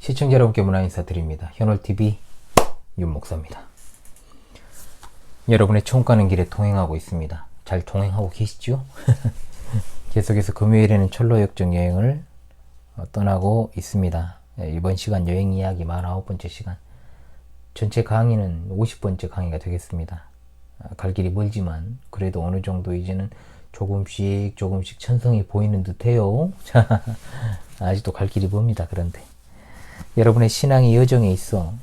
시청자 여러분께 문화 인사드립니다. 현월TV 윤목사입니다. 여러분의 천국 가는 길에 동행하고 있습니다. 잘 동행하고 계시죠? 계속해서 금요일에는 철로역정 여행을 떠나고 있습니다. 이번 시간 여행 이야기 49번째 시간, 전체 강의는 50번째 강의가 되겠습니다. 갈 길이 멀지만 그래도 어느 정도 이제는 조금씩 천성이 보이는 듯해요. 아직도 갈 길이 멉니다. 그런데 여러분의 신앙의 여정에 있어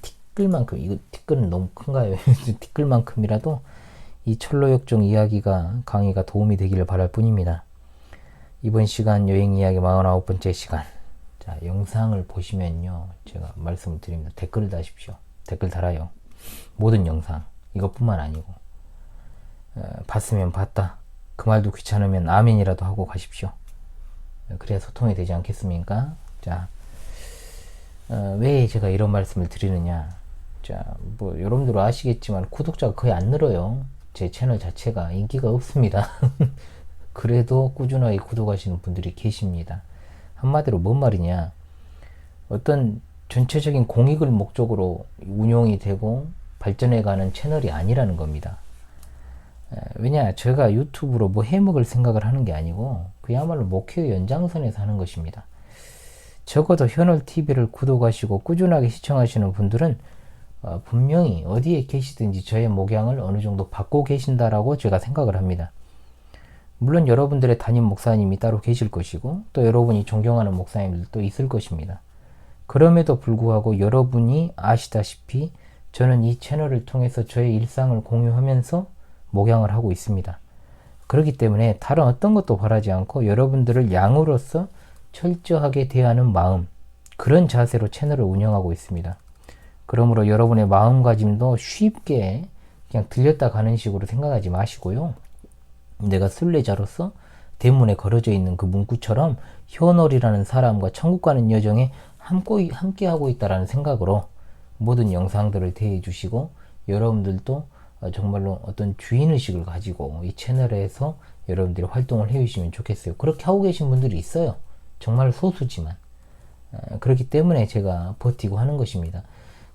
티끌만큼, 이거 티끌은 너무 큰가요? 티끌만큼이라도 이 철로역정 이야기가, 강의가 도움이 되기를 바랄 뿐입니다. 이번 시간 여행 이야기 49번째 시간, 자, 영상을 보시면요, 제가 말씀을 드립니다. 댓글을 다십시오. 댓글 달아요. 모든 영상, 이것뿐만 아니고 봤으면 봤다, 그 말도 귀찮으면 아멘이라도 하고 가십시오. 그래야 소통이 되지 않겠습니까? 자, 왜 제가 이런 말씀을 드리느냐. 자, 뭐 여러분들 아시겠지만 구독자가 거의 안 늘어요. 제 채널 자체가 인기가 없습니다. 그래도 꾸준하게 구독하시는 분들이 계십니다. 한마디로 뭔 말이냐, 어떤 전체적인 공익을 목적으로 운영이 되고 발전해가는 채널이 아니라는 겁니다. 왜냐, 제가 유튜브로 뭐 해먹을 생각을 하는 게 아니고 그야말로 목표의 연장선에서 하는 것입니다. 적어도 현월TV를 구독하시고 꾸준하게 시청하시는 분들은 분명히 어디에 계시든지 저의 목양을 어느 정도 받고 계신다라고 제가 생각을 합니다. 물론 여러분들의 담임 목사님이 따로 계실 것이고 또 여러분이 존경하는 목사님들도 있을 것입니다. 그럼에도 불구하고 여러분이 아시다시피 저는 이 채널을 통해서 저의 일상을 공유하면서 목양을 하고 있습니다. 그렇기 때문에 다른 어떤 것도 바라지 않고 여러분들을 양으로서 철저하게 대하는 마음, 그런 자세로 채널을 운영하고 있습니다. 그러므로 여러분의 마음가짐도 쉽게 그냥 들렸다 가는 식으로 생각하지 마시고요. 내가 순례자로서 대문에 걸어져 있는 그 문구처럼 현월이라는 사람과 천국 가는 여정에 함께 하고 있다라는 생각으로 모든 영상들을 대해 주시고, 여러분들도 정말로 어떤 주인의식을 가지고 이 채널에서 여러분들이 활동을 해 주시면 좋겠어요. 그렇게 하고 계신 분들이 있어요. 정말 소수지만. 그렇기 때문에 제가 버티고 하는 것입니다.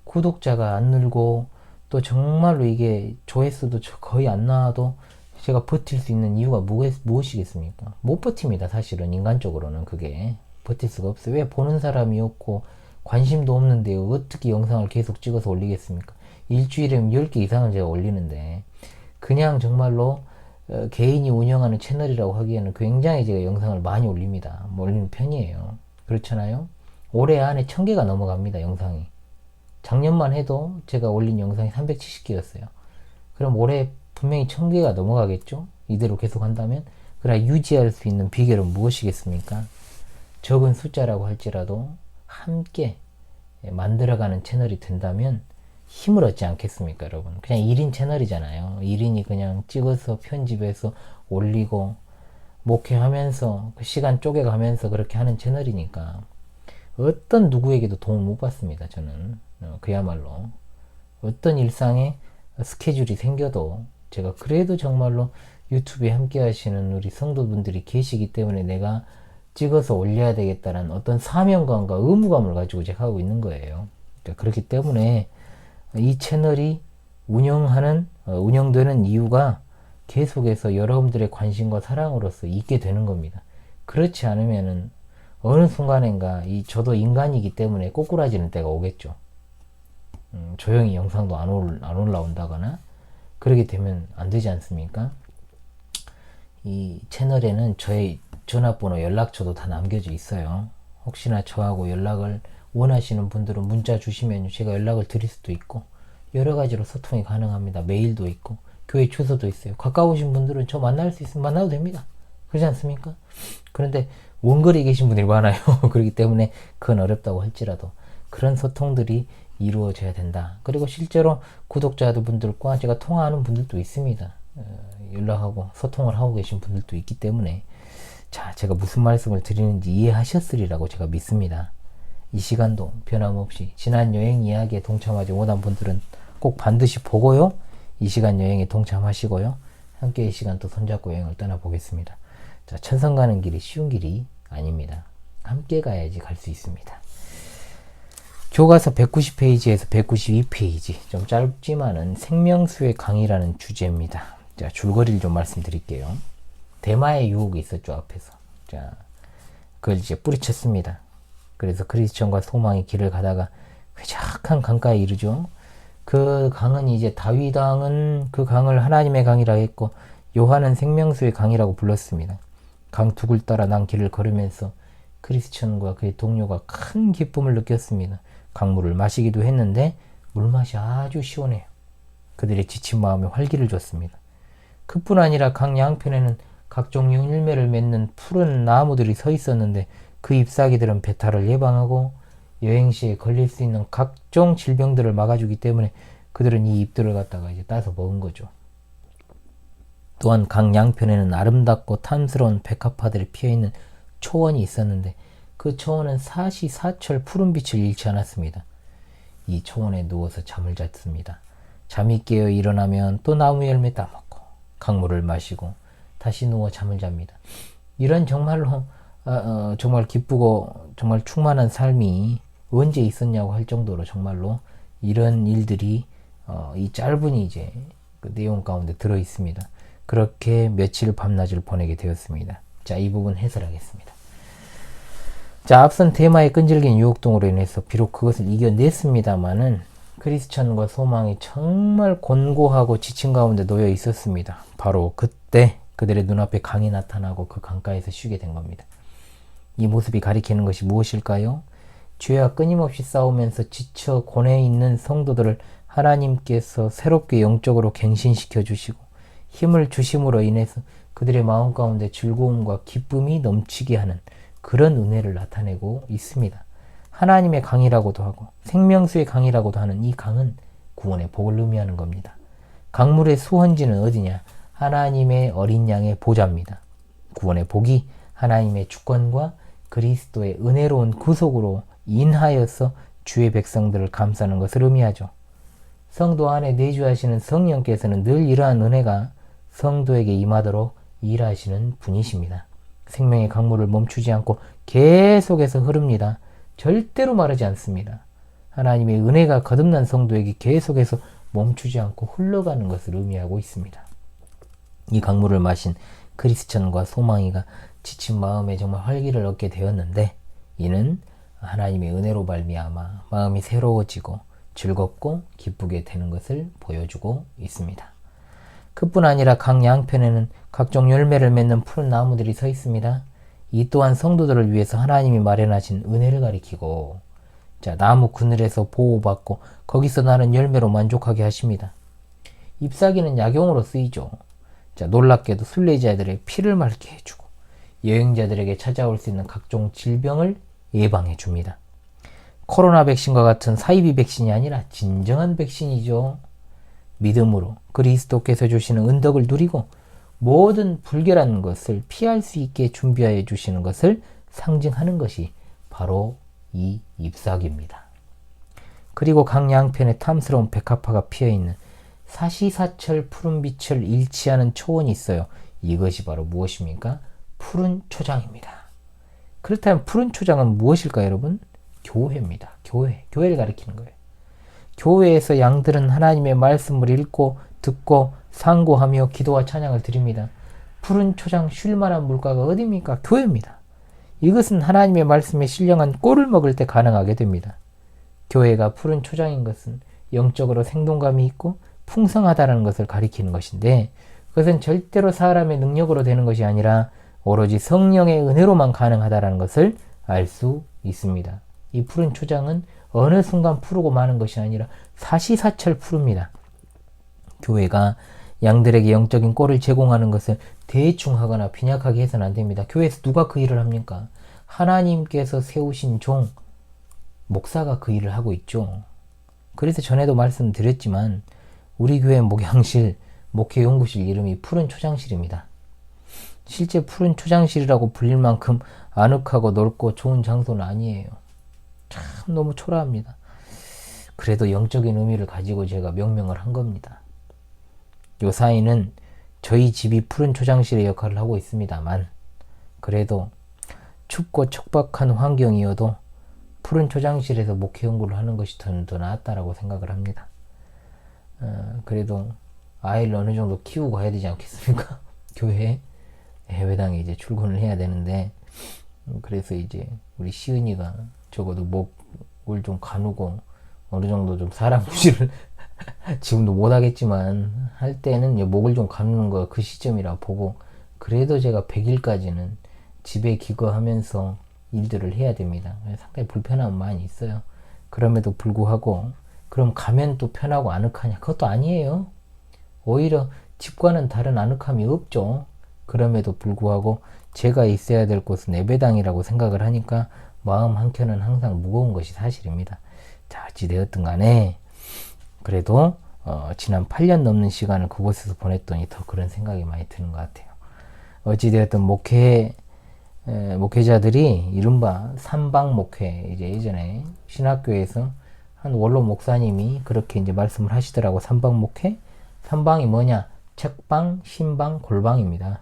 구독자가 안 늘고 또 정말로 이게 조회수도 거의 안 나와도 제가 버틸 수 있는 이유가 무엇이겠습니까? 못 버팁니다. 사실은 인간적으로는 그게 버틸 수가 없어요. 왜? 보는 사람이 없고 관심도 없는데 어떻게 영상을 계속 찍어서 올리겠습니까? 일주일에 10개 이상은 제가 올리는데, 그냥 정말로 개인이 운영하는 채널이라고 하기에는 굉장히 제가 영상을 많이 올립니다. 올리는 편이에요. 그렇잖아요? 올해 안에 1000개가 넘어갑니다. 영상이. 작년만 해도 제가 올린 영상이 370개였어요. 그럼 올해 분명히 1000개가 넘어가겠죠? 이대로 계속 한다면. 그러나 유지할 수 있는 비결은 무엇이겠습니까? 적은 숫자라고 할지라도 함께 만들어가는 채널이 된다면 힘을 얻지 않겠습니까, 여러분? 그냥 1인 채널이잖아요. 1인이 그냥 찍어서 편집해서 올리고 목회하면서 그 시간 쪼개가면서 그렇게 하는 채널이니까 어떤 누구에게도 도움을 못 받습니다. 저는 그야말로 어떤 일상에 스케줄이 생겨도 제가 그래도 정말로 유튜브에 함께 하시는 우리 성도분들이 계시기 때문에 내가 찍어서 올려야 되겠다는 어떤 사명감과 의무감을 가지고 제가 하고 있는 거예요. 그러니까 그렇기 때문에 이 채널이 운영되는 이유가 계속해서 여러분들의 관심과 사랑으로서 있게 되는 겁니다. 그렇지 않으면은 어느 순간인가 저도 인간이기 때문에 꼬꾸라지는 때가 오겠죠. 조용히 영상도 안 올라온다거나 그러게 되면 안 되지 않습니까? 이 채널에는 저의 전화번호, 연락처도 다 남겨져 있어요. 혹시나 저하고 연락을 원하시는 분들은 문자 주시면 제가 연락을 드릴 수도 있고 여러 가지로 소통이 가능합니다. 메일도 있고 교회 주소도 있어요. 가까우신 분들은 저 만날 수 있으면 만나도 됩니다. 그렇지 않습니까? 그런데 원거리에 계신 분들이 많아요. 그렇기 때문에 그건 어렵다고 할지라도 그런 소통들이 이루어져야 된다. 그리고 실제로 구독자분들과 제가 통화하는 분들도 있습니다. 연락하고 소통을 하고 계신 분들도 있기 때문에, 자, 제가 무슨 말씀을 드리는지 이해하셨으리라고 제가 믿습니다. 이 시간도 변함없이 지난 여행 이야기에 동참하지 못한 분들은 꼭 반드시 보고요, 이 시간 여행에 동참하시고요, 함께 이 시간 또 손잡고 여행을 떠나보겠습니다. 자, 천성 가는 길이 쉬운 길이 아닙니다. 함께 가야지 갈 수 있습니다. 교과서 190페이지에서 192페이지, 좀 짧지만은 생명수의 강이라는 주제입니다. 자, 줄거리를 좀 말씀드릴게요. 대마의 유혹이 있었죠, 앞에서. 자, 그걸 이제 뿌리쳤습니다. 그래서 그리스천과 소망이 길을 가다가 회작한 강가에 이르죠. 그 강은 이제 다윗 왕은 그 강을 하나님의 강이라 했고, 요한은 생명수의 강이라고 불렀습니다. 강 두 굴 따라 난 길을 걸으면서 크리스천과 그의 동료가 큰 기쁨을 느꼈습니다. 강물을 마시기도 했는데 물맛이 아주 시원해요. 그들의 지친 마음에 활기를 줬습니다. 그뿐 아니라 강 양편에는 각종 열매를 맺는 푸른 나무들이 서 있었는데 그 잎사귀들은 배탈을 예방하고 여행 시에 걸릴 수 있는 각종 질병들을 막아주기 때문에 그들은 이 잎들을 갖다가 이제 따서 먹은 거죠. 또한 강 양편에는 아름답고 탐스러운 백합화들이 피어있는 초원이 있었는데 그 초원은 사시사철 푸른 빛을 잃지 않았습니다. 이 초원에 누워서 잠을 잤습니다. 잠이 깨어 일어나면 또 나무 열매 따먹고 강물을 마시고 다시 누워 잠을 잡니다. 이런 정말로 정말 기쁘고 정말 충만한 삶이 언제 있었냐고 할 정도로 정말로 이런 일들이 이 짧은 이제 그 내용 가운데 들어 있습니다. 그렇게 며칠 밤낮을 보내게 되었습니다. 자, 이 부분 해설하겠습니다. 자, 앞선 대마의 끈질긴 유혹동으로 인해서 비록 그것을 이겨냈습니다마는 크리스천과 소망이 정말 곤고하고 지친 가운데 놓여 있었습니다. 바로 그때 그들의 눈앞에 강이 나타나고 그 강가에서 쉬게 된 겁니다. 이 모습이 가리키는 것이 무엇일까요? 죄와 끊임없이 싸우면서 지쳐 고뇌에 있는 성도들을 하나님께서 새롭게 영적으로 갱신시켜 주시고 힘을 주심으로 인해서 그들의 마음 가운데 즐거움과 기쁨이 넘치게 하는 그런 은혜를 나타내고 있습니다. 하나님의 강이라고도 하고 생명수의 강이라고도 하는 이 강은 구원의 복을 의미하는 겁니다. 강물의 수원지는 어디냐? 하나님의 어린 양의 보좌입니다. 구원의 복이 하나님의 주권과 그리스도의 은혜로운 구속으로 인하여서 주의 백성들을 감싸는 것을 의미하죠. 성도 안에 내주하시는 성령께서는 늘 이러한 은혜가 성도에게 임하도록 일하시는 분이십니다. 생명의 강물을 멈추지 않고 계속해서 흐릅니다. 절대로 마르지 않습니다. 하나님의 은혜가 거듭난 성도에게 계속해서 멈추지 않고 흘러가는 것을 의미하고 있습니다. 이 강물을 마신 크리스천과 소망이가 지친 마음에 정말 활기를 얻게 되었는데 이는 하나님의 은혜로 말미암아 마음이 새로워지고 즐겁고 기쁘게 되는 것을 보여주고 있습니다. 그뿐 아니라 강 양편에는 각종 열매를 맺는 푸른 나무들이 서 있습니다. 이 또한 성도들을 위해서 하나님이 마련하신 은혜를 가리키고 자, 나무 그늘에서 보호받고 거기서 나는 열매로 만족하게 하십니다. 잎사귀는 약용으로 쓰이죠. 자, 놀랍게도 순례자들의 피를 맑게 해주고 여행자들에게 찾아올 수 있는 각종 질병을 예방해 줍니다. 코로나 백신과 같은 사이비 백신이 아니라 진정한 백신이죠. 믿음으로 그리스도께서 주시는 은덕을 누리고 모든 불결한 것을 피할 수 있게 준비하여 주시는 것을 상징하는 것이 바로 이 잎사귀입니다. 그리고 강 양편에 탐스러운 백합화가 피어있는 사시사철 푸른빛을 잃지 않은 초원이 있어요. 이것이 바로 무엇입니까? 푸른 초장입니다. 그렇다면 푸른 초장은 무엇일까요, 여러분? 교회입니다. 교회를 가리키는 거예요. 교회에서 양들은 하나님의 말씀을 읽고 듣고 상고하며 기도와 찬양을 드립니다. 푸른 초장 쉴 만한 물가가 어디입니까? 교회입니다. 이것은 하나님의 말씀에 신령한 꼴을 먹을 때 가능하게 됩니다. 교회가 푸른 초장인 것은 영적으로 생동감이 있고 풍성하다는 것을 가리키는 것인데 그것은 절대로 사람의 능력으로 되는 것이 아니라 오로지 성령의 은혜로만 가능하다는 것을 알 수 있습니다. 이 푸른 초장은 어느 순간 푸르고 마는 것이 아니라 사시사철 푸릅니다. 교회가 양들에게 영적인 꼴을 제공하는 것을 대충 하거나 빈약하게 해서는 안 됩니다. 교회에서 누가 그 일을 합니까? 하나님께서 세우신 종, 목사가 그 일을 하고 있죠. 그래서 전에도 말씀드렸지만 우리 교회 목양실, 목회연구실 이름이 푸른 초장실입니다. 실제 푸른 초장실이라고 불릴 만큼 아늑하고 넓고 좋은 장소는 아니에요. 참 너무 초라합니다. 그래도 영적인 의미를 가지고 제가 명명을 한 겁니다. 요사이는 저희 집이 푸른 초장실의 역할을 하고 있습니다만 그래도 춥고 척박한 환경이어도 푸른 초장실에서 목회 연구를 하는 것이 더 낫다라고 생각을 합니다. 그래도 아이를 어느 정도 키우고 가야 되지 않겠습니까? 교회에 해외당에 이제 출근을 해야 되는데, 그래서 이제 우리 시은이가 적어도 목을 좀 가누고 어느 정도 좀 사람 구실을 지금도 못하겠지만 할 때는 목을 좀 가누는 거 그 시점이라 보고, 그래도 제가 100일까지는 집에 기거하면서 일들을 해야 됩니다. 상당히 불편함은 많이 있어요. 그럼에도 불구하고 그럼 가면 또 편하고 아늑하냐? 그것도 아니에요. 오히려 집과는 다른 아늑함이 없죠. 그럼에도 불구하고 제가 있어야 될 곳은 예배당이라고 생각을 하니까 마음 한켠은 항상 무거운 것이 사실입니다. 자, 어찌되었든 간에 그래도 지난 8년 넘는 시간을 그곳에서 보냈더니 더 그런 생각이 많이 드는 것 같아요. 어찌되었든 목회자들이 이른바 삼방 목회, 이제 예전에 신학교에서 한 원로 목사님이 그렇게 이제 말씀을 하시더라고. 삼방 목회? 삼방이 뭐냐? 책방, 신방, 골방입니다.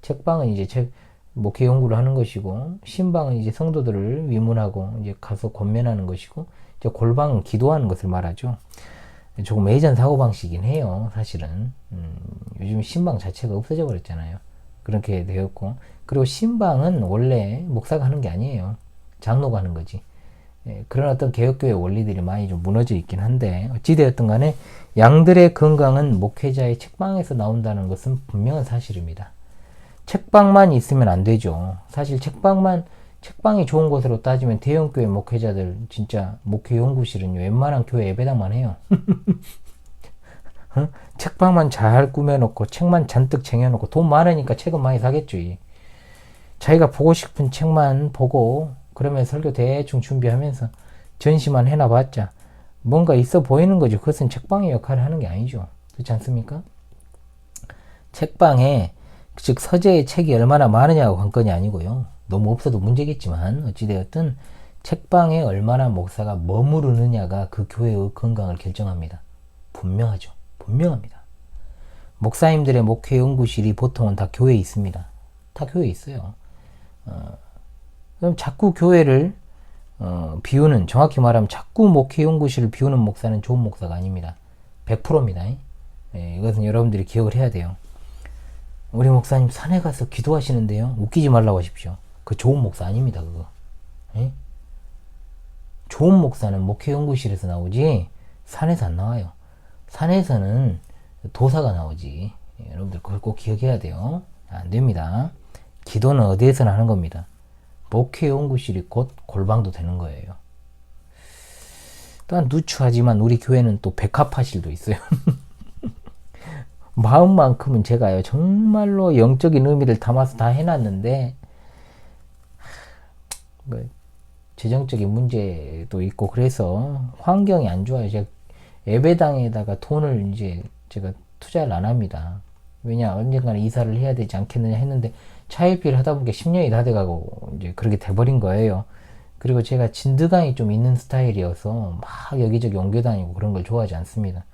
책방은 이제 목회 연구를 하는 것이고, 신방은 이제 성도들을 위문하고 이제 가서 권면하는 것이고, 이제 골방은 기도하는 것을 말하죠. 조금 예전 사고방식이긴 해요, 사실은. 요즘 신방 자체가 없어져 버렸잖아요. 그렇게 되었고, 그리고 신방은 원래 목사가 하는 게 아니에요. 장로가 하는 거지. 그런 어떤 개혁교회 원리들이 많이 좀 무너져 있긴 한데, 어찌되었든 간에 양들의 건강은 목회자의 책방에서 나온다는 것은 분명한 사실입니다. 책방만 있으면 안 되죠. 사실 책방이 좋은 곳으로 따지면 대형교회 목회자들 진짜 목회 연구실은 웬만한 교회 예배당만 해요. 책방만 잘 꾸며놓고 책만 잔뜩 쟁여놓고 돈 많으니까 책은 많이 사겠죠. 자기가 보고 싶은 책만 보고 그러면 설교 대충 준비하면서 전시만 해놔봤자 뭔가 있어 보이는 거죠. 그것은 책방의 역할을 하는 게 아니죠. 그렇지 않습니까? 책방에 즉 서재의 책이 얼마나 많으냐가 관건이 아니고요. 너무 없어도 문제겠지만 어찌되었든 책방에 얼마나 목사가 머무르느냐가 그 교회의 건강을 결정합니다. 분명하죠. 분명합니다. 목사님들의 목회 연구실이 보통은 다 교회에 있습니다. 다 교회에 있어요. 그럼 자꾸 교회를 비우는, 정확히 말하면 자꾸 목회 연구실을 비우는 목사는 좋은 목사가 아닙니다. 100%입니다. 이것은 여러분들이 기억을 해야 돼요. 우리 목사님 산에 가서 기도하시는데요, 웃기지 말라고 하십시오. 그 좋은 목사 아닙니다. 그거. 좋은 목사는 목회 연구실에서 나오지 산에서 안 나와요. 산에서는 도사가 나오지. 여러분들 그걸 꼭 기억해야 돼요. 안 됩니다. 기도는 어디에서나 하는 겁니다. 목회 연구실이 곧 골방도 되는 거예요. 또한 누추하지만 우리 교회는 또 백합화실도 있어요. 마음만큼은 제가요 정말로 영적인 의미를 담아서 다 해놨는데 뭐 재정적인 문제도 있고 그래서 환경이 안 좋아요. 제가 예배당에다가 돈을 이제 제가 투자를 안 합니다. 왜냐, 언젠가는 이사를 해야 되지 않겠느냐 했는데 차일피일 하다 보니까 10년이 다 돼가고 이제 그렇게 돼버린 거예요. 그리고 제가 진드강이 좀 있는 스타일이어서 막 여기저기 옮겨 다니고 그런 걸 좋아하지 않습니다.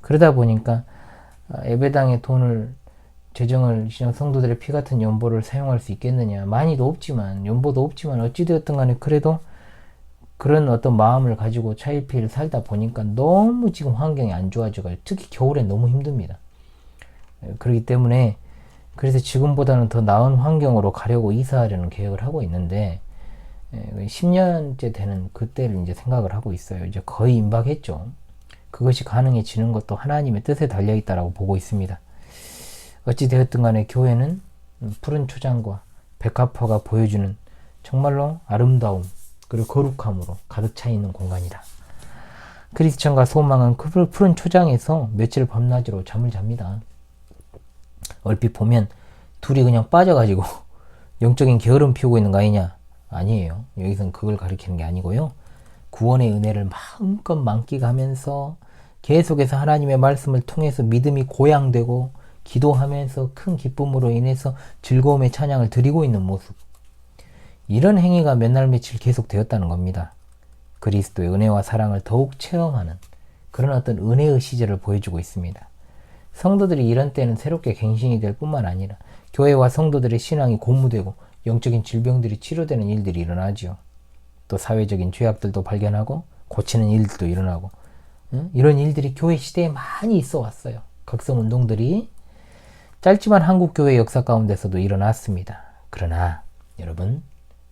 그러다 보니까 예배당에 돈을, 재정을, 성도들의 피 같은 연보를 사용할 수 있겠느냐. 많이도 없지만, 연보도 없지만 어찌되었든 간에 그래도 그런 어떤 마음을 가지고 차일피일 살다 보니까 너무 지금 환경이 안 좋아져가지고 특히 겨울엔 너무 힘듭니다. 그렇기 때문에 그래서 지금보다는 더 나은 환경으로 가려고 이사하려는 계획을 하고 있는데 10년째 되는 그때를 이제 생각을 하고 있어요. 이제 거의 임박했죠. 그것이 가능해지는 것도 하나님의 뜻에 달려있다라고 보고 있습니다. 어찌되었든 간에 교회는 푸른 초장과 백합화가 보여주는 정말로 아름다움 그리고 거룩함으로 가득 차 있는 공간이다. 크리스천과 소망은 그 푸른 초장에서 며칠 밤낮으로 잠을 잡니다. 얼핏 보면 둘이 그냥 빠져가지고 영적인 게으름 피우고 있는 거 아니냐? 아니에요. 여기서는 그걸 가리키는 게 아니고요. 구원의 은혜를 마음껏 만끽하면서 계속해서 하나님의 말씀을 통해서 믿음이 고양되고 기도하면서 큰 기쁨으로 인해서 즐거움의 찬양을 드리고 있는 모습. 이런 행위가 몇 날 며칠 계속 되었다는 겁니다. 그리스도의 은혜와 사랑을 더욱 체험하는 그런 어떤 은혜의 시절을 보여주고 있습니다. 성도들이 이런 때는 새롭게 갱신이 될 뿐만 아니라 교회와 성도들의 신앙이 고무되고 영적인 질병들이 치료되는 일들이 일어나죠. 또 사회적인 죄악들도 발견하고 고치는 일들도 일어나고, 이런 일들이 교회 시대에 많이 있어 왔어요. 각성운동들이 짧지만 한국 교회 역사 가운데서도 일어났습니다. 그러나 여러분,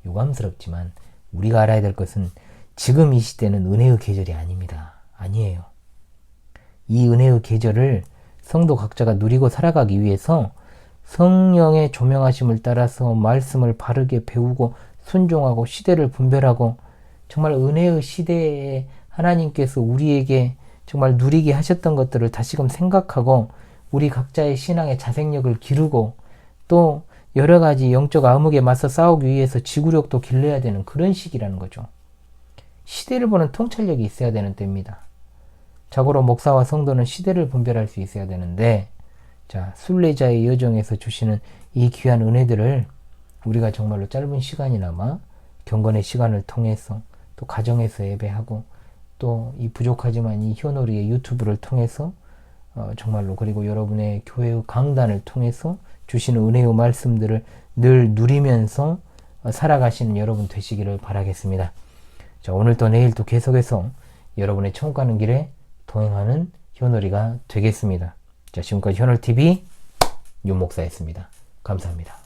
유감스럽지만 우리가 알아야 될 것은 지금 이 시대는 은혜의 계절이 아닙니다. 아니에요. 이 은혜의 계절을 성도 각자가 누리고 살아가기 위해서 성령의 조명하심을 따라서 말씀을 바르게 배우고 순종하고 시대를 분별하고, 정말 은혜의 시대에 하나님께서 우리에게 정말 누리게 하셨던 것들을 다시금 생각하고 우리 각자의 신앙의 자생력을 기르고, 또 여러 가지 영적 암흑에 맞서 싸우기 위해서 지구력도 길러야 되는 그런 시기라는 거죠. 시대를 보는 통찰력이 있어야 되는 때입니다. 자고로 목사와 성도는 시대를 분별할 수 있어야 되는데, 자, 순례자의 여정에서 주시는 이 귀한 은혜들을 우리가 정말로 짧은 시간이나마 경건의 시간을 통해서, 또 가정에서 예배하고, 또 이 부족하지만 이 효놀이의 유튜브를 통해서 정말로, 그리고 여러분의 교회의 강단을 통해서 주시는 은혜의 말씀들을 늘 누리면서 살아가시는 여러분 되시기를 바라겠습니다. 자, 오늘 또 내일 또 계속해서 여러분의 천국 가는 길에 동행하는 효놀이가 되겠습니다. 자, 지금까지 효놀TV 윤목사였습니다. 감사합니다.